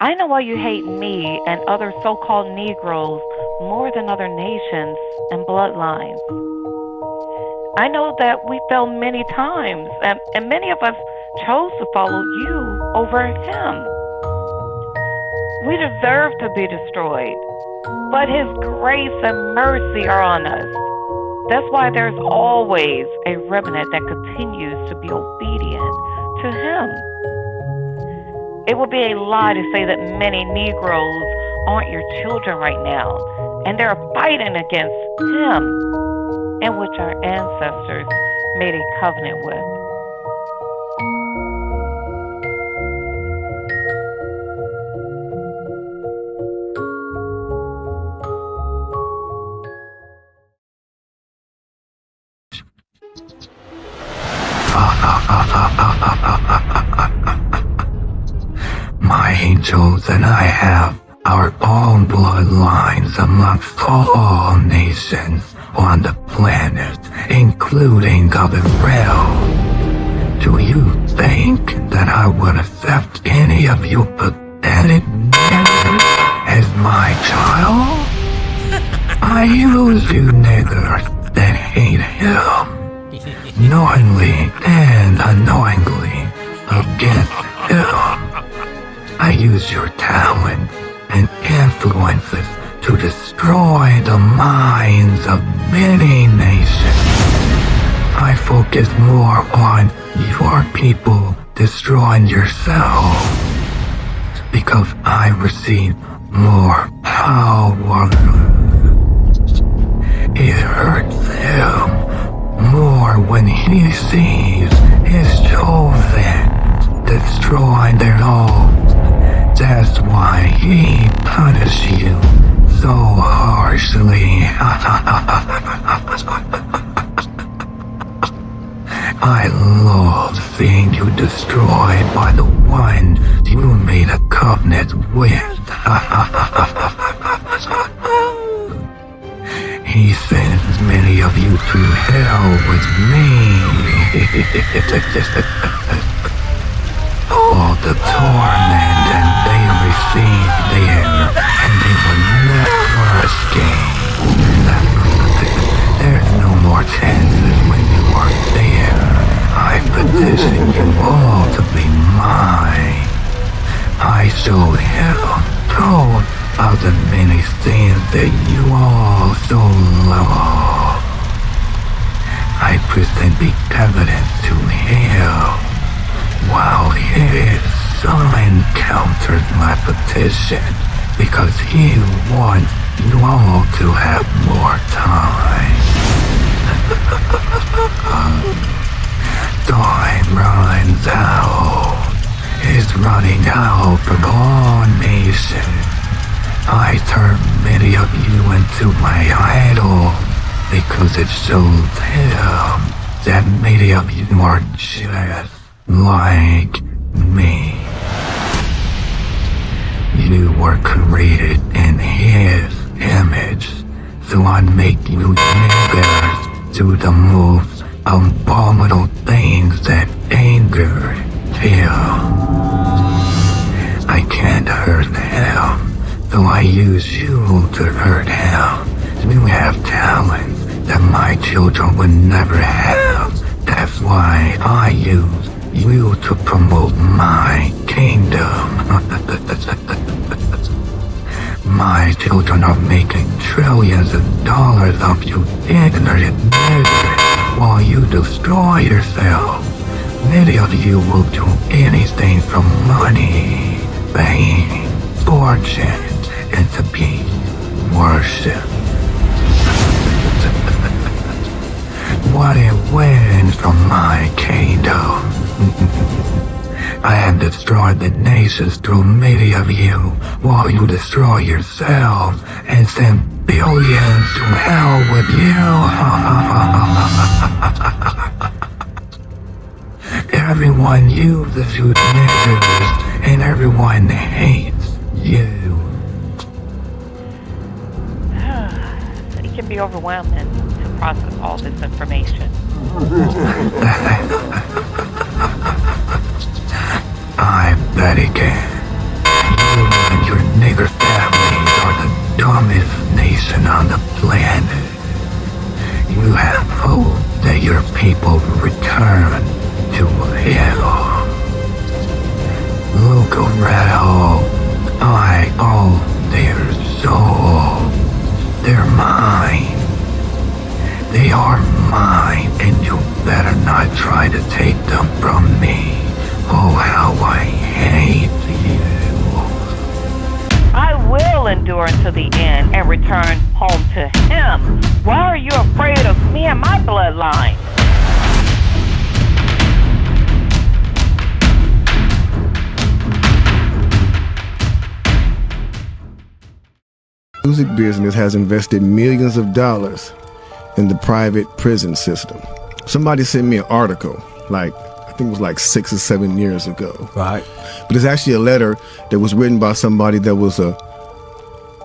I know why you hate me and other so-called Negroes more than other nations and bloodlines. I know that we failed many times, and many of us chose to follow you over him. We deserve to be destroyed, but his grace and mercy are on us. That's why there's always a remnant that continues to be obedient to him. It would be a lie to say that many Negroes aren't your children right now, and they're fighting against him, in which our ancestors made a covenant with. My angels and I have our own bloodlines amongst all nations on the planet, including other realms. Do you think that I would accept any of you pathetic niggers as my child? I use you niggers that hate him, knowingly and unknowingly, against him. I use your talent and influences to destroy the minds of many nations. I focus more on your people destroying yourself because I receive more power. It hurts him more when he sees his chosen destroying their own. That's why he punishes you so harshly. I love seeing you destroyed by the one you made a covenant with. He sends many of you to hell with me. All the torment and they receive there, and they will never escape. There's no more chances when you are there. I petition you all to be mine. I showed him told of the many sins that you all so love. I present the evidence to him, while his son counters my petition because he wants you all to have more time. Time runs out. It's running out for all nations. I turn many of you into my idol because it shows him that many of you are just like me. You were created in his image, so I make you niggers do the most abominable things that anger him. I can't hurt him, so I use you to hurt him. You have talents that my children would never have. That's why I use you to promote my kingdom. My children are making trillions of dollars off you ignorant niggers while you destroy yourself. Many of you will do anything from money, fame, fortune, and to be worshipped. What it wins from my kingdom. I have destroyed the nations through many of you, while you destroy yourselves and send billions to hell with you. Everyone uses you niggers, and everyone hates you. It can be overwhelming to process all this information. I bet it can. You people return to hell. Look around. I own their soul. They're mine. They are mine, and you better not try to take them from me. Oh, how I hate you. I will endure until the end and return home to him. Why are you afraid of me and my bloodline? Music business has invested millions of dollars in the private prison system. Somebody sent me an article, I think it was like 6 or 7 years ago. Right. But it's actually a letter that was written by somebody that was a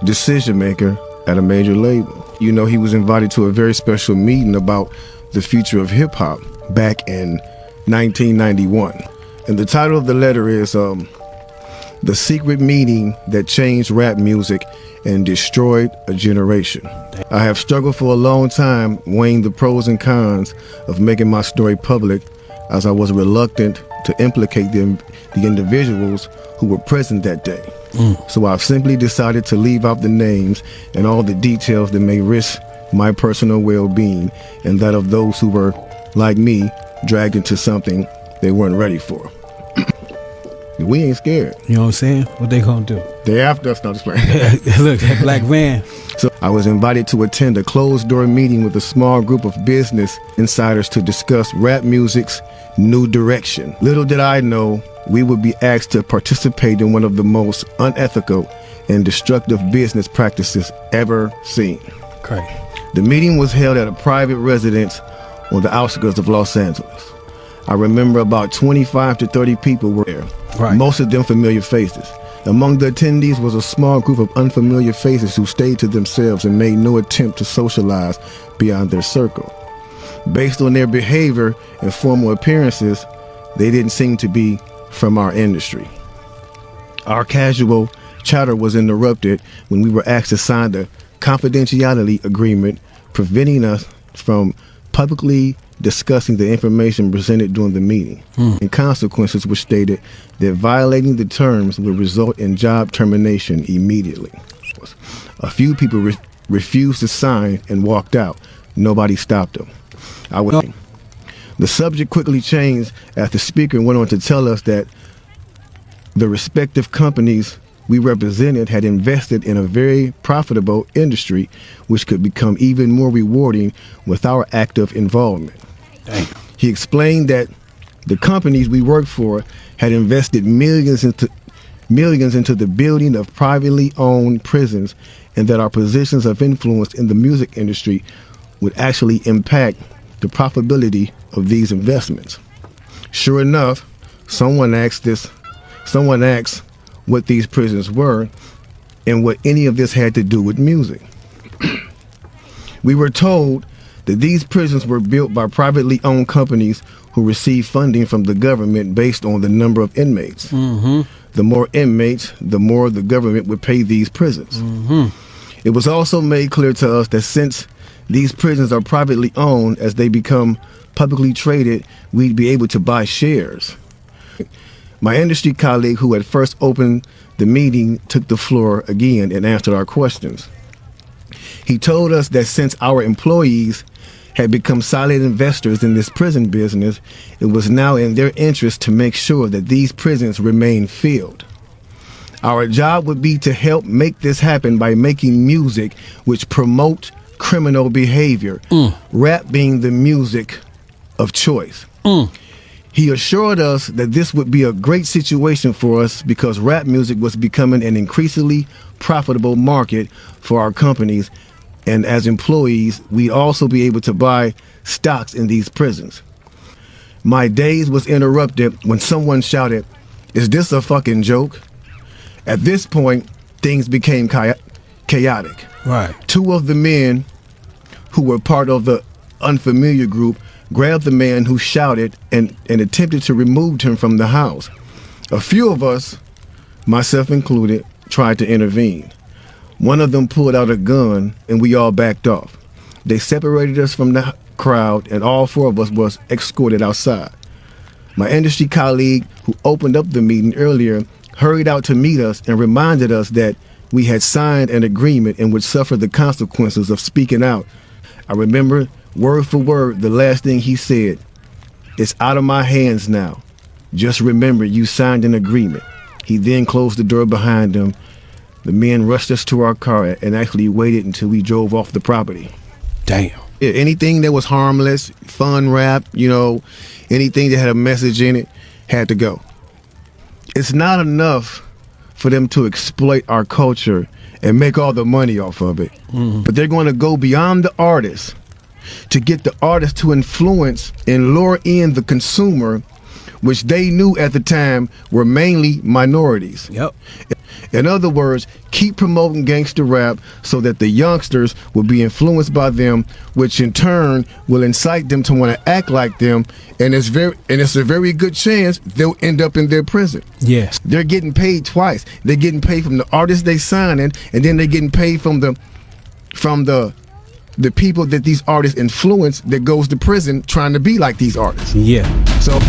decision maker at a major label. You know, he was invited to a very special meeting about the future of hip hop back in 1991. And the title of the letter is The Secret Meeting That Changed Rap Music and Destroyed a Generation. I have struggled for a long time weighing the pros and cons of making my story public, as I was reluctant to implicate the individuals who were present that day. So I've simply decided to leave out the names and all the details that may risk my personal well-being and that of those who were, like me, dragged into something they weren't ready for. We ain't scared. You know what I'm saying? What they gonna do? They after us, not just playing. Look, that black van. So I was invited to attend a closed-door meeting with a small group of business insiders to discuss rap music's new direction. Little did I know we would be asked to participate in one of the most unethical and destructive business practices ever seen. Crazy. The meeting was held at a private residence on the outskirts of Los Angeles. I remember about 25 to 30 people were there, Right. Most of them familiar faces. Among the attendees was a small group of unfamiliar faces who stayed to themselves and made no attempt to socialize beyond their circle. Based on their behavior and formal appearances, they didn't seem to be from our industry. Our casual chatter was interrupted when we were asked to sign the confidentiality agreement, preventing us from publicly discussing the information presented during the meeting. And consequences were stated that violating the terms would result in job termination immediately. A few people refused to sign and walked out. Nobody stopped them. The subject quickly changed as the speaker went on to tell us that the respective companies we represented had invested in a very profitable industry, which could become even more rewarding with our active involvement. Damn. He explained that the companies we worked for had invested millions into the building of privately owned prisons, and that our positions of influence in the music industry would actually impact the profitability of these investments. Sure enough, someone asked what these prisons were and what any of this had to do with music. We were told that these prisons were built by privately owned companies who received funding from the government based on the number of inmates. The more inmates, the more the government would pay these prisons. It was also made clear to us that since these prisons are privately owned, as they become publicly traded, we'd be able to buy shares. My industry colleague who had first opened the meeting took the floor again and answered our questions. He told us that since our employees had become silent investors in this prison business, it was now in their interest to make sure that these prisons remain filled. Our job would be to help make this happen by making music which promote criminal behavior, rap being the music of choice. He assured us that this would be a great situation for us because rap music was becoming an increasingly profitable market for our companies, and as employees, we'd also be able to buy stocks in these prisons. My daze was interrupted when someone shouted, "Is this a fucking joke?" At this point, things became chaotic. Right. Two of the men who were part of the unfamiliar group grabbed the man who shouted and attempted to remove him from the house. A few of us, myself included, tried to intervene. One of them pulled out a gun and we all backed off. They separated us from crowd, and all four of us was escorted outside. My industry colleague, who opened up the meeting earlier, hurried out to meet us and reminded us that we had signed an agreement and would suffer the consequences of speaking out. I remember word for word the last thing he said. "It's out of my hands now. Just remember you signed an agreement." He then closed the door behind him. The men rushed us to our car and actually waited until we drove off the property. Damn. Yeah, anything that was harmless, fun rap, anything that had a message in it had to go. It's not enough for them to exploit our culture and make all the money off of it. But they're going to go beyond the artist to get the artist to influence and lure in the consumer, which they knew at the time were mainly minorities. Yep. In other words, keep promoting gangster rap so that the youngsters will be influenced by them, which in turn will incite them to want to act like them, and it's a very good chance they'll end up in their prison. Yes. They're getting paid twice. They're getting paid from the artists they signing, and then they're getting paid from the people that these artists influence that goes to prison trying to be like these artists. Yeah. So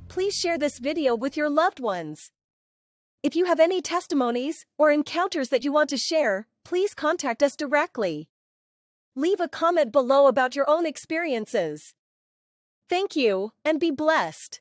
please share this video with your loved ones. If you have any testimonies or encounters that you want to share, please contact us directly. Leave a comment below about your own experiences. Thank you, and be blessed.